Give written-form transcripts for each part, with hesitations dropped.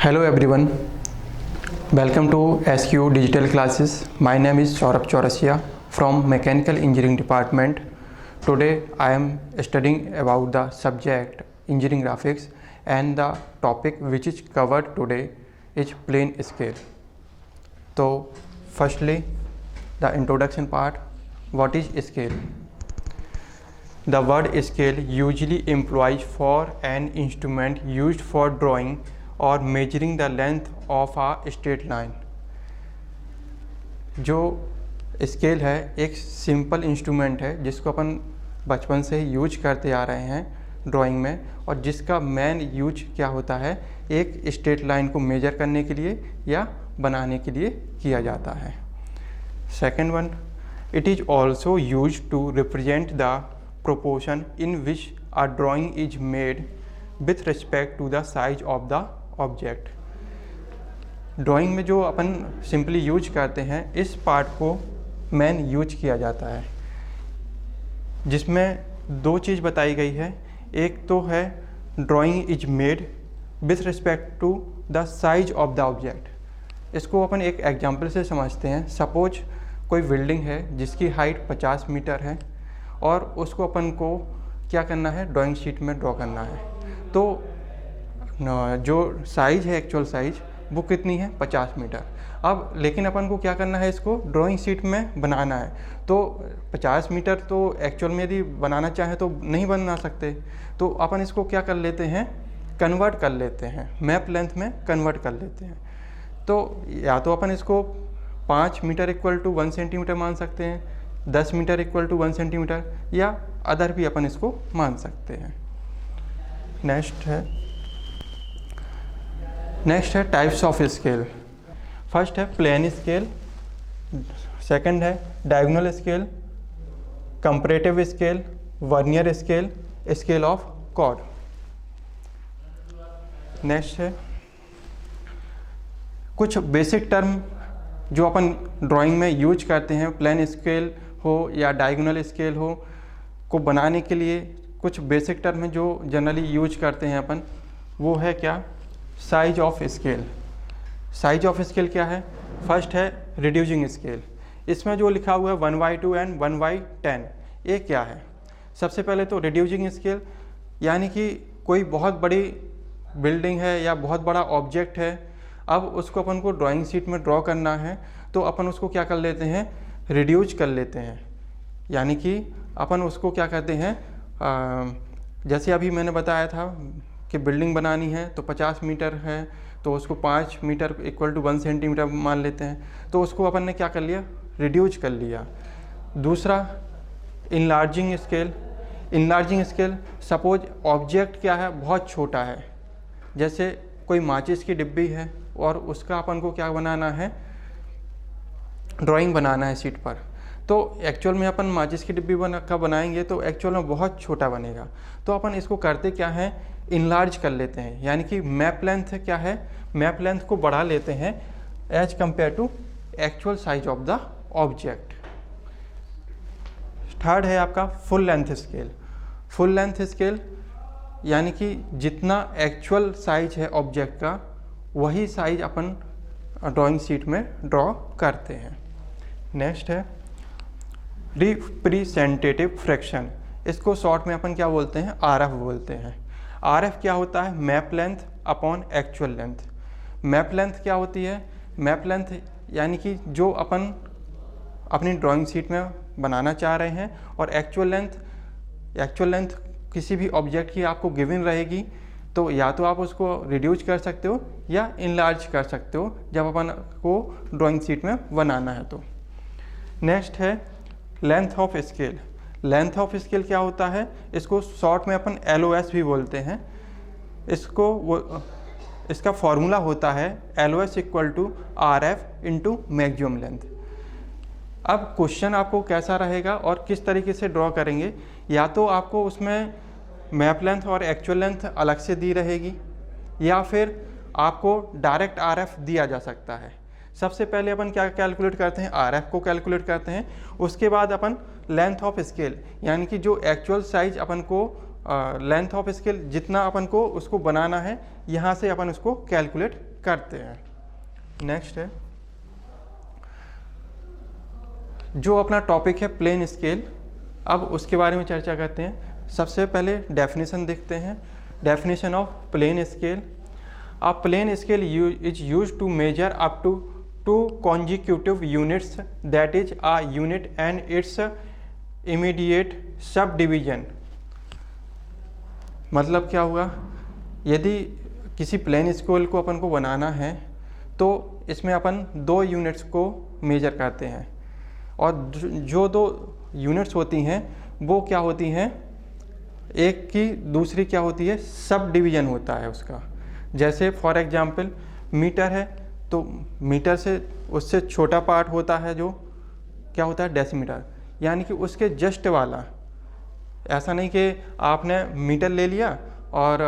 Hello everyone, welcome to SQ Digital Classes. My name is Saurabh Chaurasia from Mechanical Engineering Department. Today I am studying about the subject Engineering Graphics, and the topic which is covered today is plane scale. So firstly, the introduction part. What is scale? The word scale usually employs for an instrument used for drawing और measuring the length of uh straight line. जो scale है एक simple instrument है जिसको अपन बचपन से ही use करते आ रहे हैं ड्राइंग में, और जिसका मेन यूज क्या होता है, एक स्ट्रेट लाइन को मेजर करने के लिए या बनाने के लिए किया जाता है। Second one, it is also use to represent the proportion in which a drawing is made with respect to the size of the object. Drawing में जो अपन सिंपली यूज करते हैं इस पार्ट को मेन यूज किया जाता है, जिसमें दो चीज़ बताई गई है। एक तो है drawing is made with respect to the size of the object. इसको अपन एक एग्जांपल से समझते हैं। सपोज कोई बिल्डिंग है जिसकी हाइट 50 मीटर है और उसको अपन को क्या करना है, ड्राइंग शीट में ड्रॉ करना है। तो जो साइज़ है, एक्चुअल साइज़ वो कितनी है, 50 मीटर। अब लेकिन अपन को क्या करना है, इसको ड्राइंग शीट में बनाना है। तो 50 मीटर तो एक्चुअल में यदि बनाना चाहे तो नहीं बना सकते, तो अपन इसको क्या कर लेते हैं, कन्वर्ट कर लेते हैं, मैप लेंथ में कन्वर्ट कर लेते हैं। तो या तो अपन इसको 5 मीटर इक्वल टू 1 सेंटीमीटर मान सकते हैं, 10 मीटर इक्वल टू 1 सेंटीमीटर, या अदर भी अपन इसको मान सकते हैं। नेक्स्ट है टाइप्स ऑफ स्केल। फर्स्ट है प्लेन स्केल, सेकंड है diagonal scale, comparative scale, vernier scale, scale of chord. Next है कुछ बेसिक टर्म जो अपन ड्राइंग में यूज करते हैं, प्लेन स्केल हो या डायगोनल स्केल हो, को बनाने के लिए कुछ बेसिक टर्म है जो जनरली यूज करते हैं अपन। वो है क्या, size of scale. Size of scale क्या है? फर्स्ट है रिड्यूसिंग स्केल। इसमें जो लिखा हुआ है 1/2 एंड 1/10, ये क्या है? सबसे पहले तो रिड्यूसिंग स्केल यानी कि कोई बहुत बड़ी बिल्डिंग है या बहुत बड़ा ऑब्जेक्ट है, अब उसको अपन को ड्राइंग शीट में ड्रॉ करना है, तो अपन उसको क्या कर लेते हैं, रिड्यूस कर लेते हैं। यानी कि अपन उसको क्या कहते हैं, जैसे अभी मैंने बताया था कि बिल्डिंग बनानी है तो 50 मीटर है, तो उसको 5 मीटर इक्वल टू 1 सेंटीमीटर मान लेते हैं, तो उसको अपन ने क्या कर लिया, रिड्यूस कर लिया। दूसरा enlarging scale. Enlarging scale, suppose object क्या है, बहुत छोटा है, जैसे कोई माचिस की डिब्बी है और उसका अपन को क्या बनाना है, ड्राइंग बनाना है शीट पर। तो एक्चुअल में अपन माचिस की डिब्बी बनाएंगे तो एक्चुअल में बहुत छोटा बनेगा, तो अपन इसको करते क्या है, इनलार्ज कर लेते हैं। यानी कि मैप लेंथ क्या है, मैप लेंथ को बढ़ा लेते हैं as compare to actual size of the object. Third है आपका full length scale. Full length scale यानी कि जितना एक्चुअल साइज है ऑब्जेक्ट का, वही साइज अपन ड्राइंग शीट में ड्रॉ करते हैं। नेक्स्ट है रिप्रेजेंटेटिव फ्रैक्शन। इसको शॉर्ट में अपन क्या बोलते हैं, आरएफ बोलते हैं। आरएफ क्या होता है, map length upon actual length. Map length क्या होती है, मैप लेंथ यानी कि जो अपन अपनी ड्राइंग शीट में बनाना चाह रहे हैं, और एक्चुअल लेंथ किसी भी ऑब्जेक्ट की आपको गिवन रहेगी, तो या तो आप उसको रिड्यूस कर सकते हो या इनलार्ज कर सकते हो जब अपन को ड्राइंग शीट में बनाना है तो। नेक्स्ट है length of scale. Length of scale क्या होता है, इसको शॉर्ट में अपन LOS भी बोलते हैं। इसका फॉर्मूला होता है LOS equal to RF into maximum length. अब क्वेश्चन आपको कैसा रहेगा और किस तरीके से ड्रॉ करेंगे, या तो आपको उसमें मैप लेंथ और एक्चुअल लेंथ अलग से दी रहेगी, या फिर आपको डायरेक्ट RF दिया जा सकता है। सबसे पहले अपन क्या कैलकुलेट करते हैं, RF को कैलकुलेट करते हैं, उसके बाद अपन लेंथ ऑफ स्केल यानी कि जो एक्चुअल साइज अपन को लेंथ ऑफ स्केल जितना अपन को उसको बनाना है, यहाँ से अपन उसको कैलकुलेट करते हैं। नेक्स्ट है जो अपना टॉपिक है प्लेन स्केल, अब उसके बारे में चर्चा करते हैं। सबसे पहले डेफिनेशन देखते हैं। Definition of plain scale, a plain scale is used to measure up to 2 consecutive units, that is a unit and its immediate subdivision। मतलब क्या हुआ, यदि किसी प्लेन स्केल को अपन को बनाना है तो इसमें अपन 2 यूनिट्स को मेजर करते हैं, और जो 2 यूनिट्स होती हैं वो क्या होती हैं, एक की दूसरी क्या होती है, सब डिवीज़न होता है उसका। जैसे फॉर एग्जांपल मीटर है तो मीटर से उससे छोटा पार्ट होता है जो क्या होता है, डेसीमीटर, यानी कि उसके जस्ट वाला। ऐसा नहीं कि आपने मीटर ले लिया और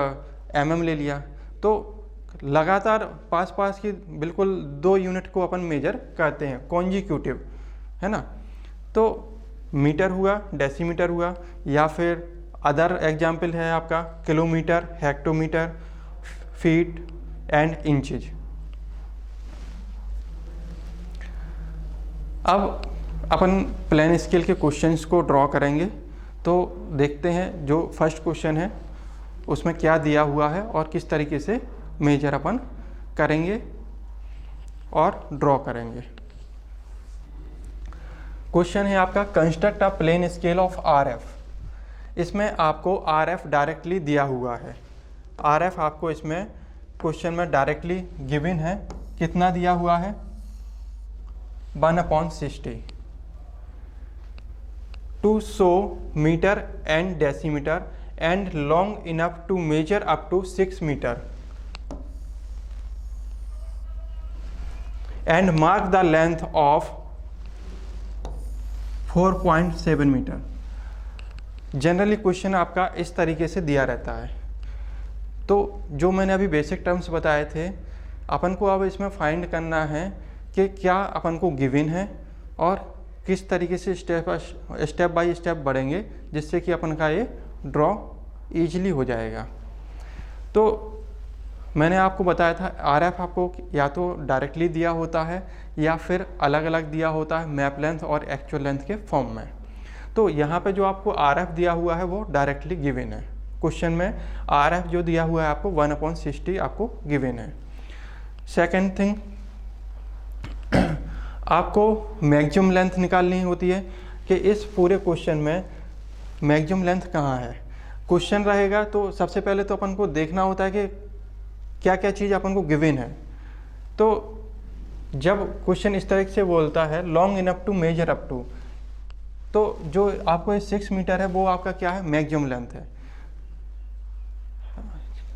mm ले लिया, तो लगातार पास पास की बिल्कुल 2 यूनिट को अपन मेजर करते हैं, कॉन्जिक्यूटिव, है ना। तो मीटर हुआ, डेसीमीटर हुआ, या फिर अदर एग्जाम्पल है आपका kilometre, hectometre, feet and inches. अब अपन प्लेन स्केल के क्वेश्चंस को ड्रॉ करेंगे, तो देखते हैं जो फर्स्ट क्वेश्चन है उसमें क्या दिया हुआ है और किस तरीके से मेजर अपन करेंगे और ड्रॉ करेंगे। क्वेश्चन है आपका construct a plain scale of RF। इसमें आपको RF डायरेक्टली दिया हुआ है। RF आपको इसमें क्वेश्चन में डायरेक्टली गिवन है। कितना दिया हुआ है, 1/60 to show metre and decimetre and long enough to measure up to 6 metre and mark the length of 4.7 metre. Generally question आपका इस तरीके से दिया रहता है। तो जो मैंने अभी बेसिक टर्म्स बताए थे, अपन को अब इसमें फाइंड करना है कि क्या अपन को गिवन है और किस तरीके से स्टेप बाय स्टेप बढ़ेंगे, जिससे कि अपन का ये ड्रॉ ईजिली हो जाएगा। तो मैंने आपको बताया था RF आपको या तो डायरेक्टली दिया होता है या फिर अलग अलग दिया होता है मैप लेंथ और एक्चुअल लेंथ के फॉर्म में। तो यहाँ पे जो आपको RF दिया हुआ है वो डायरेक्टली गिवन है। क्वेश्चन में RF जो दिया हुआ है आपको 1/60 आपको गिवन है। सेकेंड थिंग, आपको मैक्सिमम लेंथ निकालनी होती है कि इस पूरे क्वेश्चन में मैक्सिमम लेंथ कहाँ है। क्वेश्चन रहेगा तो सबसे पहले तो अपन को देखना होता है कि क्या क्या चीज़ अपन को गिवन है। तो जब क्वेश्चन इस तरह से बोलता है long enough to measure up to, तो जो आपको 6 मीटर है वो आपका क्या है, मैक्सिमम लेंथ है।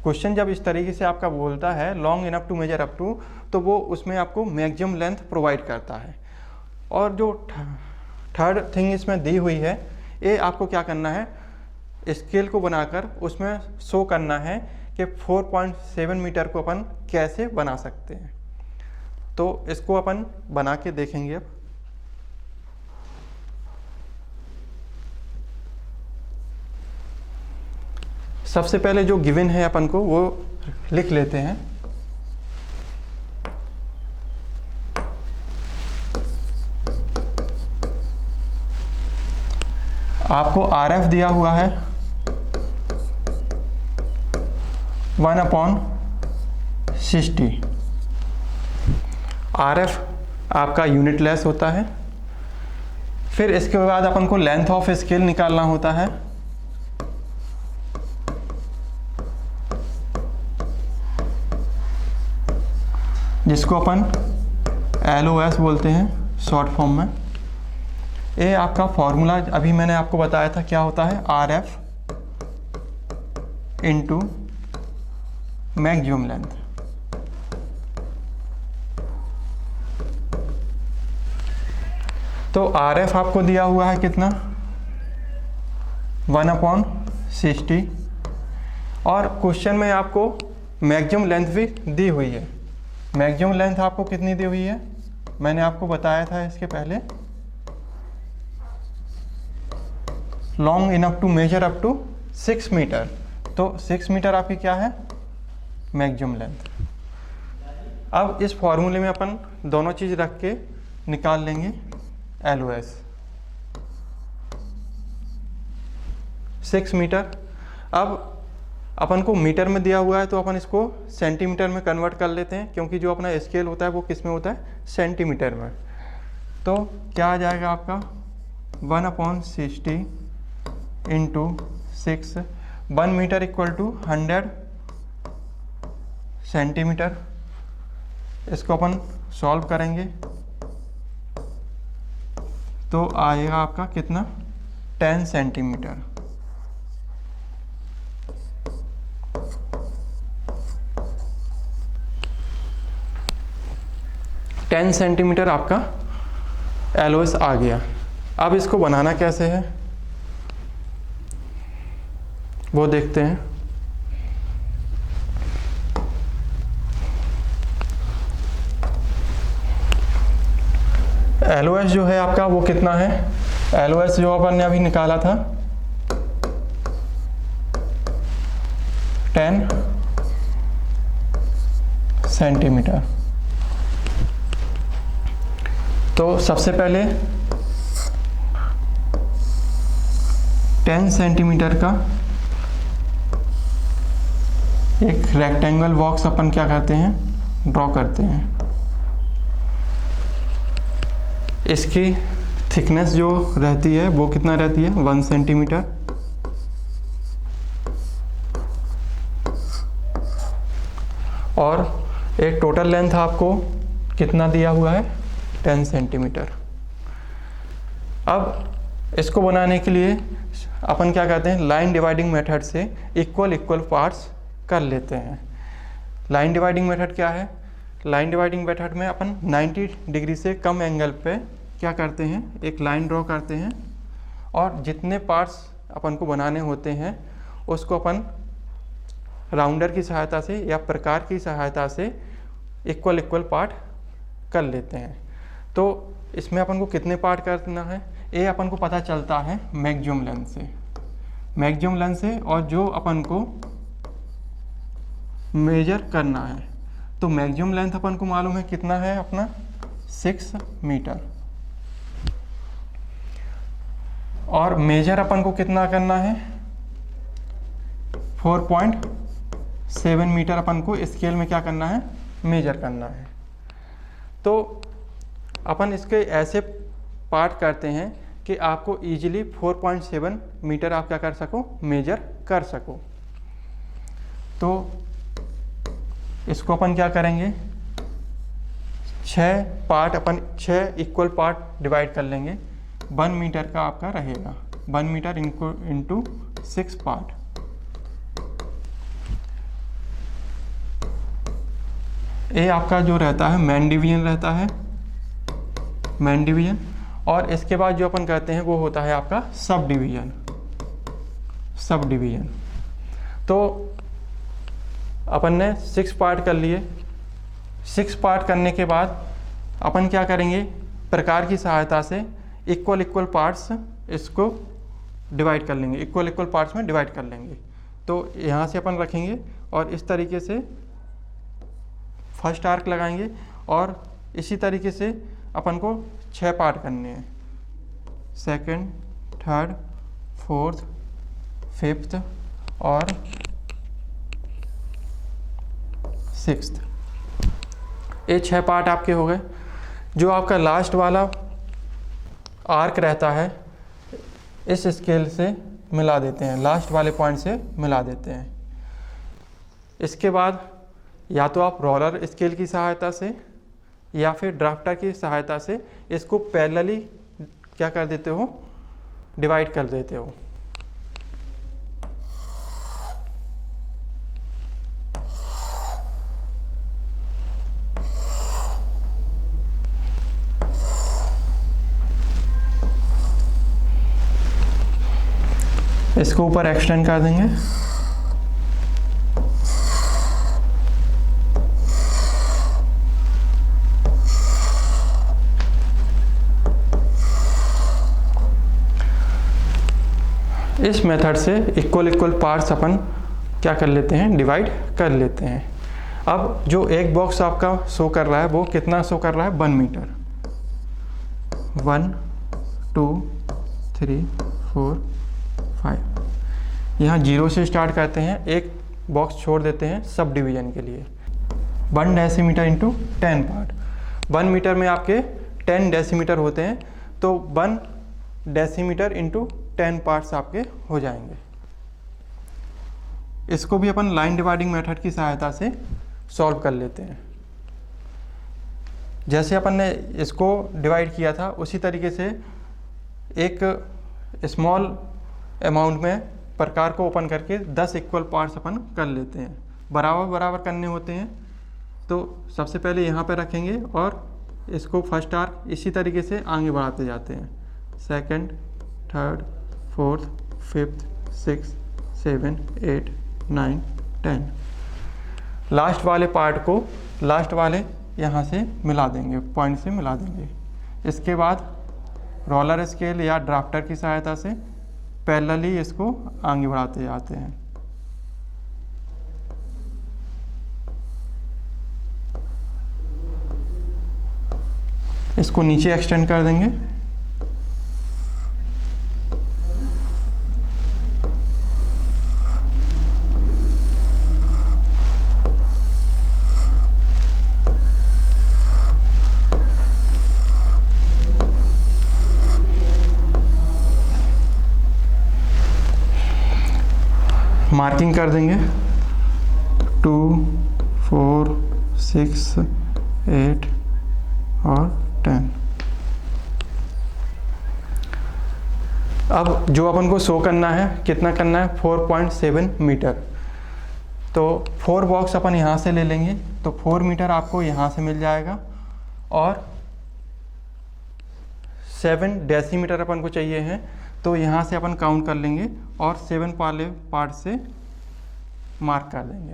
क्वेश्चन जब इस तरीके से आपका बोलता है long enough to measure up to, तो वो उसमें आपको मैक्सिमम लेंथ प्रोवाइड करता है। और जो थर्ड थिंग इसमें दी हुई है, ये आपको क्या करना है, स्केल को बनाकर उसमें शो करना है कि 4.7 मीटर को अपन कैसे बना सकते हैं। तो इसको अपन बना के देखेंगे। अब सबसे पहले जो गिवन है अपन को वो लिख लेते हैं। आपको RF दिया हुआ है 1/60। RF आपका यूनिट लेस होता है। फिर इसके बाद अपन को लेंथ ऑफ स्केल निकालना होता है। जिसको अपन LOS बोलते हैं शॉर्ट फॉर्म में। ये आपका फॉर्मूला अभी मैंने आपको बताया था क्या होता है, RF इंटू मैक्सिमम लेंथ। तो RF आपको दिया हुआ है कितना, 1/60, और क्वेश्चन में आपको मैक्सिमम लेंथ भी दी हुई है। मैक्सिमम लेंथ आपको कितनी दी हुई है, मैंने आपको बताया था इसके पहले, long enough to measure up to 6 metre. तो 6 मीटर आपकी क्या है, मैक्सिमम लेंथ। अब इस फॉर्मूले में अपन दोनों चीज़ रख के निकाल लेंगे LOS 6 मीटर। अब अपन को मीटर में दिया हुआ है तो अपन इसको सेंटीमीटर में कन्वर्ट कर लेते हैं, क्योंकि जो अपना स्केल होता है वो किस में होता है, सेंटीमीटर में। तो क्या आ जाएगा आपका 1/60 into 6, 1 metre equal to 100 centimetre. इसको अपन सॉल्व करेंगे तो आएगा आपका कितना, 10 सेंटीमीटर। टेन सेंटीमीटर आपका LOS आ गया। अब इसको बनाना कैसे है वो देखते हैं। LOS जो है आपका वो कितना है, LOS जो अपन ने अभी निकाला था 10 सेंटीमीटर। तो सबसे पहले 10 सेंटीमीटर का एक रेक्टेंगल बॉक्स अपन क्या करते हैं, ड्रॉ करते हैं। इसकी थिकनेस जो रहती है वो कितना रहती है, 1 सेंटीमीटर। और एक टोटल लेंथ आपको कितना दिया हुआ है, 10 सेंटीमीटर। अब इसको बनाने के लिए अपन क्या कहते हैं, लाइन डिवाइडिंग मेथड से इक्वल पार्ट्स कर लेते हैं। लाइन डिवाइडिंग मेथड क्या है, लाइन डिवाइडिंग मेथड में अपन 90 डिग्री से कम एंगल पे क्या करते हैं, एक लाइन ड्रॉ करते हैं और जितने पार्ट्स अपन को बनाने होते हैं उसको अपन राउंडर की सहायता से या प्रकार की सहायता से इक्वल पार्ट कर लेते हैं। तो इसमें अपन को कितने पार्ट करना है, ये अपन को पता चलता है मैक्सिमम लेंथ से, मैक्सिमम लेंथ से। और जो अपन को मेजर करना है तो मैक्सिमम लेंथ अपन को मालूम है कितना है अपना, 6 मीटर। और मेजर अपन को कितना करना है, 4.7 मीटर अपन को स्केल में क्या करना है, मेजर करना है। तो अपन इसके ऐसे पार्ट करते हैं कि आपको इजीली 4.7 मीटर आप क्या कर सको, मेजर कर सको। तो इसको अपन क्या करेंगे, 6 पार्ट अपन 6 इक्वल पार्ट डिवाइड कर लेंगे। 1 मीटर का आपका रहेगा, 1 मीटर इंटू 6 पार्ट। ये आपका जो रहता है मेन डिवीजन रहता है, मेन डिवीजन। और इसके बाद जो अपन कहते हैं वो होता है आपका सब डिवीजन, सब डिवीजन। तो अपन ने 6 पार्ट कर लिए। 6 पार्ट करने के बाद अपन क्या करेंगे, प्रकार की सहायता से इक्वल पार्ट्स इसको डिवाइड कर लेंगे, इक्वल पार्ट्स में डिवाइड कर लेंगे। तो यहाँ से अपन रखेंगे और इस तरीके से फर्स्ट आर्क लगाएंगे और इसी तरीके से अपन को 6 पार्ट करने हैं, 2nd, 3rd, 4th, 5th और 6th। ये 6 पार्ट आपके हो गए। जो आपका लास्ट वाला आर्क रहता है इस स्केल से मिला देते हैं, लास्ट वाले पॉइंट से मिला देते हैं। इसके बाद या तो आप रोलर स्केल की सहायता से या फिर ड्राफ्टर की सहायता से इसको पैरेलली क्या कर देते हो, डिवाइड कर देते हो। इसको ऊपर एक्सटेंड कर देंगे। इस मेथड से इक्वल पार्ट्स अपन क्या कर लेते हैं, डिवाइड कर लेते हैं। अब जो एक बॉक्स आपका शो कर रहा है वो कितना शो कर रहा है, 1 मीटर। 1 2 3 4 5। यहाँ 0 से स्टार्ट करते हैं, एक बॉक्स छोड़ देते हैं सब डिवीजन के लिए। 1 डेसीमीटर इंटू 10 पार्ट। 1 मीटर में आपके 10 डेसीमीटर होते हैं, तो 1 डेसीमीटर इंटू 10 पार्ट्स आपके हो जाएंगे। इसको भी अपन लाइन डिवाइडिंग मेथड की सहायता से सॉल्व कर लेते हैं। जैसे अपन ने इसको डिवाइड किया था उसी तरीके से एक स्मॉल अमाउंट में प्रकार को ओपन करके 10 इक्वल पार्ट्स अपन कर लेते हैं। बराबर बराबर करने होते हैं, तो सबसे पहले यहाँ पे रखेंगे और इसको फर्स्ट आर्क इसी तरीके से आगे बढ़ाते जाते हैं। Second, third, fourth, fifth, six, 7, 8, 9, 10। Last वाले पार्ट को लास्ट वाले यहाँ से मिला देंगे, पॉइंट से मिला देंगे। इसके बाद रोलर स्केल या ड्राफ्टर की सहायता से पैरेलली इसको आगे बढ़ाते जाते हैं। इसको नीचे एक्सटेंड कर देंगे। मार्किंग कर देंगे 2, 4, 6, 8 और 10। अब जो अपन को शो करना है, कितना करना है, 4.7 मीटर। तो 4 बॉक्स अपन यहाँ से ले लेंगे, तो 4 मीटर आपको यहाँ से मिल जाएगा। और 7 डेसीमीटर अपन को चाहिए है, तो यहाँ से अपन काउंट कर लेंगे और 7 वाले पार्ट से मार्क कर देंगे।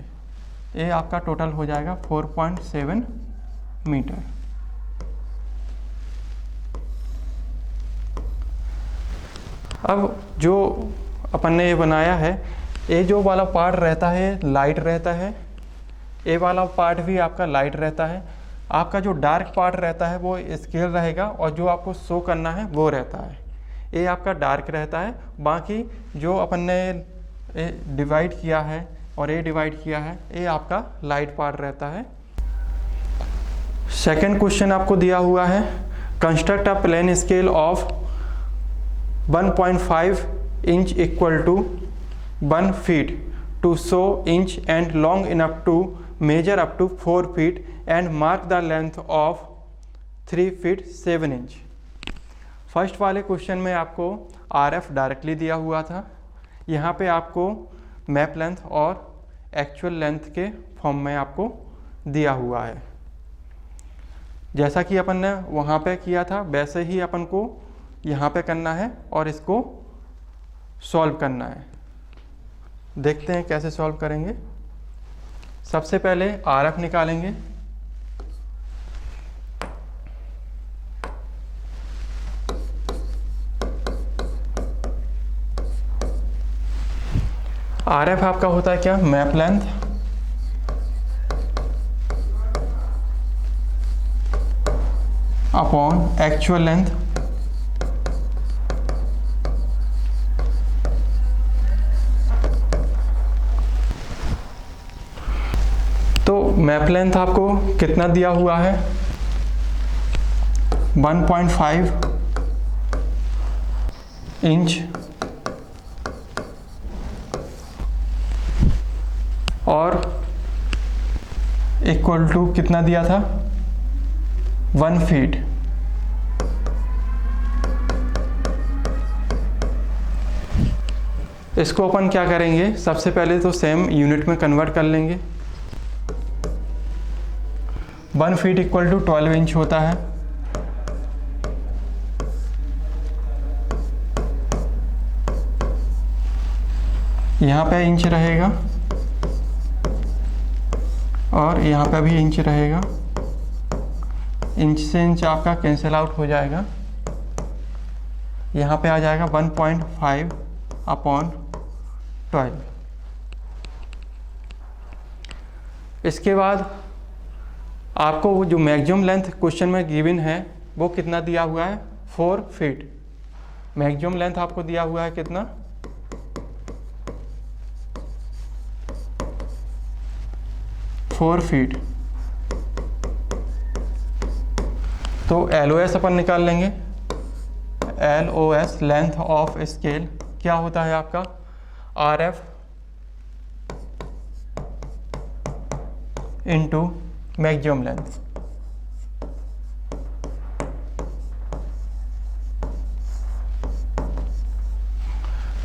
ये आपका टोटल हो जाएगा 4.7 मीटर। अब जो अपन ने ये बनाया है, ये जो वाला पार्ट रहता है लाइट रहता है, ये वाला पार्ट भी आपका लाइट रहता है। आपका जो डार्क पार्ट रहता है वो स्केल रहेगा, और जो आपको शो करना है वो रहता है, ये आपका डार्क रहता है। बाकी जो अपन ने डिवाइड किया है और ये डिवाइड किया है, ये आपका लाइट पार्ट रहता है। सेकंड क्वेश्चन आपको दिया हुआ है, construct a plain scale of 1.5 inch equal to 1 feet to show inch and long enough to measure up to 4 feet and mark the length of 3 feet 7 inch. First वाले क्वेश्चन में आपको RF डायरेक्टली दिया हुआ था, यहाँ पे आपको मैप लेंथ और एक्चुअल लेंथ के फॉर्म में आपको दिया हुआ है। जैसा कि अपन ने वहाँ पे किया था वैसे ही अपन को यहाँ पे करना है और इसको सॉल्व करना है। देखते हैं कैसे सॉल्व करेंगे। सबसे पहले RF निकालेंगे। RF आपका होता है क्या, map length upon actual length तो मैप लेंथ आपको कितना दिया हुआ है, 1.5 इंच और इक्वल टू कितना दिया था, 1 फीट। इसको अपन क्या करेंगे, सबसे पहले तो सेम यूनिट में कन्वर्ट कर लेंगे। 1 फीट इक्वल टू 12 इंच होता है। यहाँ पे इंच रहेगा और यहाँ पे भी इंच रहेगा। इंच से इंच आपका कैंसिल आउट हो जाएगा। यहाँ पे आ जाएगा 1.5 अपॉन 12। इसके बाद आपको वो जो मैक्सिमम लेंथ क्वेश्चन में गिवन है वो कितना दिया हुआ है, 4 फीट। मैक्सिमम लेंथ आपको दिया हुआ है कितना, 4 फीट। तो LOS अपन निकाल लेंगे। LOS लेंथ ऑफ स्केल क्या होता है आपका, RF into maximum length.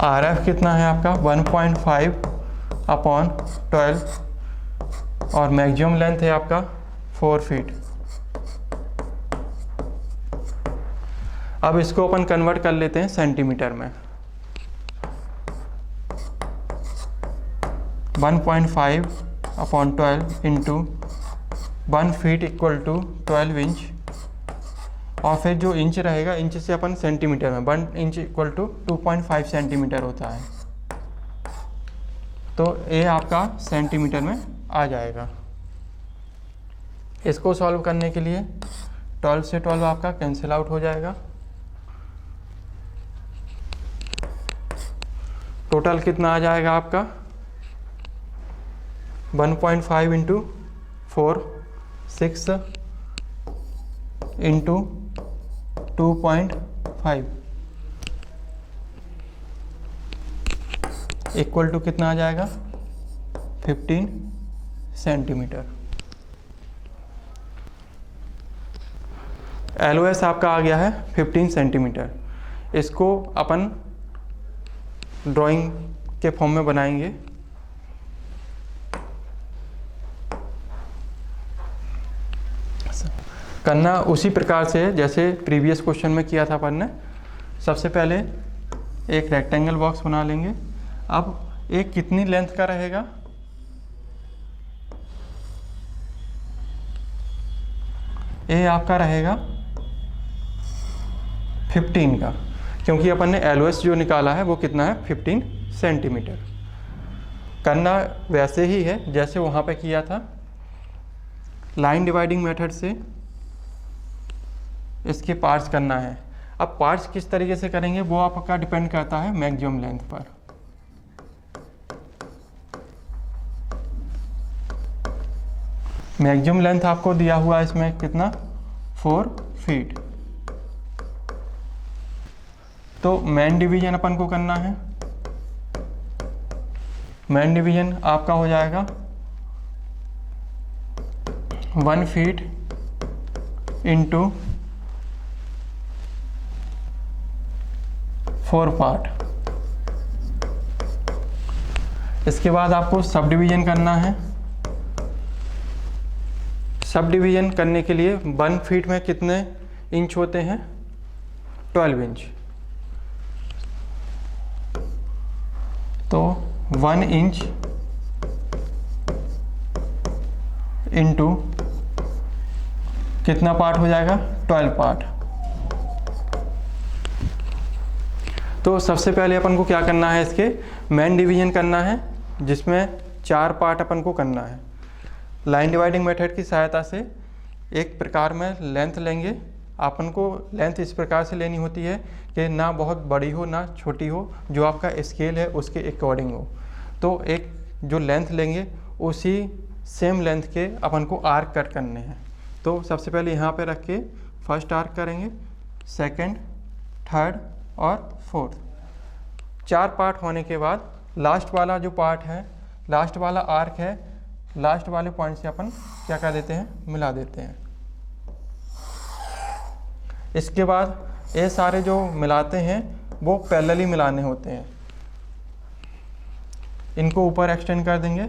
RF कितना है आपका 1.5/12 और मैक्सिमम लेंथ है आपका 4 फीट। अब इसको अपन कन्वर्ट कर लेते हैं सेंटीमीटर में। 1.5/12 into 1 feet equal to 12 inch, और फिर जो इंच रहेगा इंच से अपन सेंटीमीटर में 1 इंच इक्वल टू 2.5 सेंटीमीटर होता है। तो ये आपका सेंटीमीटर में आ जाएगा। इसको सॉल्व करने के लिए 12 से 12 आपका कैंसिल आउट हो जाएगा। टोटल कितना आ जाएगा आपका 1.5 इंटू 4, 6 इंटू 2.5 इक्वल टू कितना आ जाएगा 15 सेंटीमीटर। LOS आपका आ गया है 15 सेंटीमीटर। इसको अपन ड्राइंग के फॉर्म में बनाएंगे। करना उसी प्रकार से जैसे प्रीवियस क्वेश्चन में किया था अपन ने। सबसे पहले एक रेक्टेंगल बॉक्स बना लेंगे। अब एक कितनी लेंथ का रहेगा, ये आपका रहेगा 15 का, क्योंकि अपन ने LOS जो निकाला है वो कितना है 15 सेंटीमीटर। करना वैसे ही है जैसे वहाँ पे किया था। लाइन डिवाइडिंग मेथड से इसके पार्ट्स करना है। अब पार्ट्स किस तरीके से करेंगे वो आपका डिपेंड करता है मैक्सिमम लेंथ पर। मैक्सिमम लेंथ आपको दिया हुआ है इसमें कितना 4 फीट। तो मेन डिवीजन अपन को करना है। मेन डिवीजन आपका हो जाएगा 1 फीट इंटू 4 पार्ट। इसके बाद आपको सब डिवीजन करना है। सब डिवीजन करने के लिए 1 फीट में कितने इंच होते हैं 12 इंच। तो 1 इंच इंटू कितना पार्ट हो जाएगा 12 पार्ट। तो सबसे पहले अपन को क्या करना है, इसके मेन डिवीजन करना है जिसमें 4 पार्ट अपन को करना है। लाइन डिवाइडिंग मेथड की सहायता से एक प्रकार में लेंथ लेंगे। अपन को लेंथ इस प्रकार से लेनी होती है कि ना बहुत बड़ी हो ना छोटी हो, जो आपका स्केल है उसके अकॉर्डिंग हो। तो एक जो लेंथ लेंगे उसी सेम लेंथ के अपन को आर्क कट करने हैं। तो सबसे पहले यहाँ पे रख के फर्स्ट आर्क करेंगे, सेकंड, थर्ड और फोर्थ। 4 पार्ट होने के बाद लास्ट वाला जो पार्ट है, लास्ट वाला आर्क है, लास्ट वाले पॉइंट से अपन क्या कर देते हैं, मिला देते हैं। इसके बाद ये सारे जो मिलाते हैं वो पैरेलली मिलाने होते हैं। इनको ऊपर एक्सटेंड कर देंगे।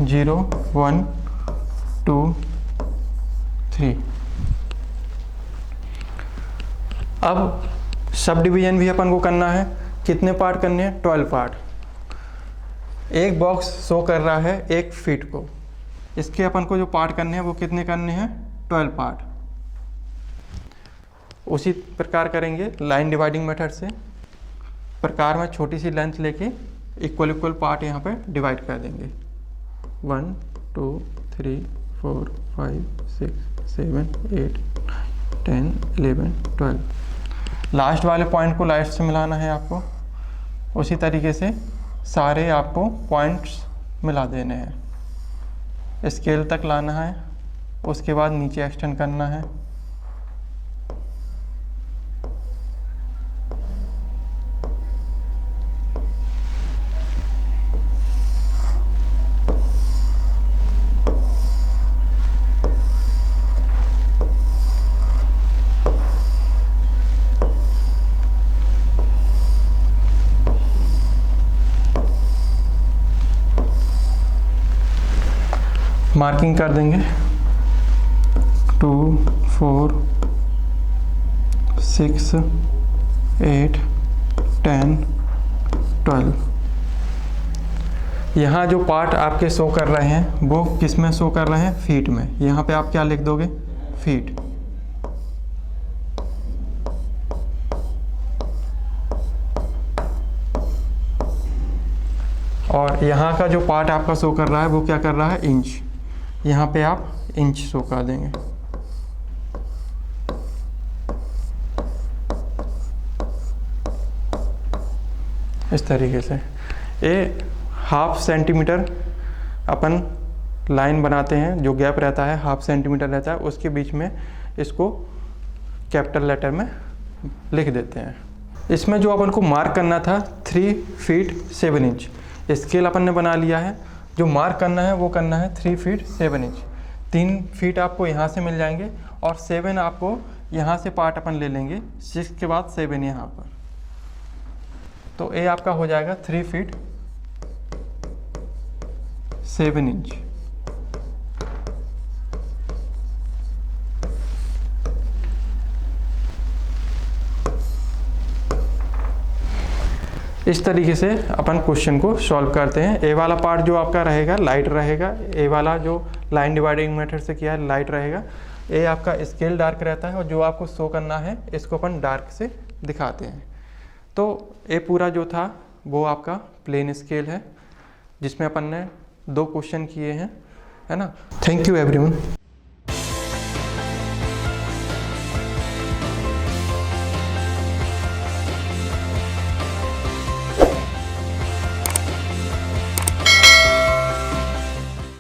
जीरो 1 2 3। अब सब डिवीजन भी अपन को करना है। कितने पार्ट करने हैं, 12 पार्ट। एक बॉक्स शो कर रहा है 1 फीट को, इसके अपन को जो पार्ट करने हैं वो कितने करने हैं, 12 पार्ट। उसी प्रकार करेंगे लाइन डिवाइडिंग मेथड से। प्रकार में छोटी सी लेंथ लेके इक्वल पार्ट यहाँ पे डिवाइड कर देंगे। 1 2 3 4 5 6 7 8 10 11 12। लास्ट वाले पॉइंट को लास्ट से मिलाना है आपको। उसी तरीके से सारे आपको पॉइंट्स मिला देने हैं, स्केल तक लाना है, उसके बाद नीचे एक्सटेंड करना है। मार्किंग कर देंगे 2 4 6 8 10 12। यहाँ जो पार्ट आपके शो कर रहे हैं वो किस में शो कर रहे हैं? फीट में। यहाँ पे आप क्या लिख दोगे? फीट। और यहाँ का जो पार्ट आपका शो कर रहा है वो क्या कर रहा है? इंच। यहाँ पे आप इंच शो कर देंगे। इस तरीके से ये 1/2 सेंटीमीटर अपन लाइन बनाते हैं, जो गैप रहता है 1/2 सेंटीमीटर रहता है, उसके बीच में इसको कैपिटल लेटर में लिख देते हैं। इसमें जो अपन को मार्क करना था 3 फीट 7 इंच, स्केल अपन ने बना लिया है। जो मार्क करना है वो करना है 3 फीट 7 इंच। 3 फीट आपको यहाँ से मिल जाएंगे और 7 आपको यहाँ से पार्ट अपन ले लेंगे, 6 के बाद 7 यहाँ पर। तो ये आपका हो जाएगा 3 फीट 7 इंच। इस तरीके से अपन क्वेश्चन को सॉल्व करते हैं। ए वाला पार्ट जो आपका रहेगा लाइट रहेगा, ए वाला जो लाइन डिवाइडिंग मेथड से किया है लाइट रहेगा। ए आपका स्केल डार्क रहता है और जो आपको शो करना है इसको अपन डार्क से दिखाते हैं। तो ए पूरा जो था वो आपका प्लेन स्केल है, जिसमें अपन ने 2 क्वेश्चन किए हैं, है ना। Thank you everyone.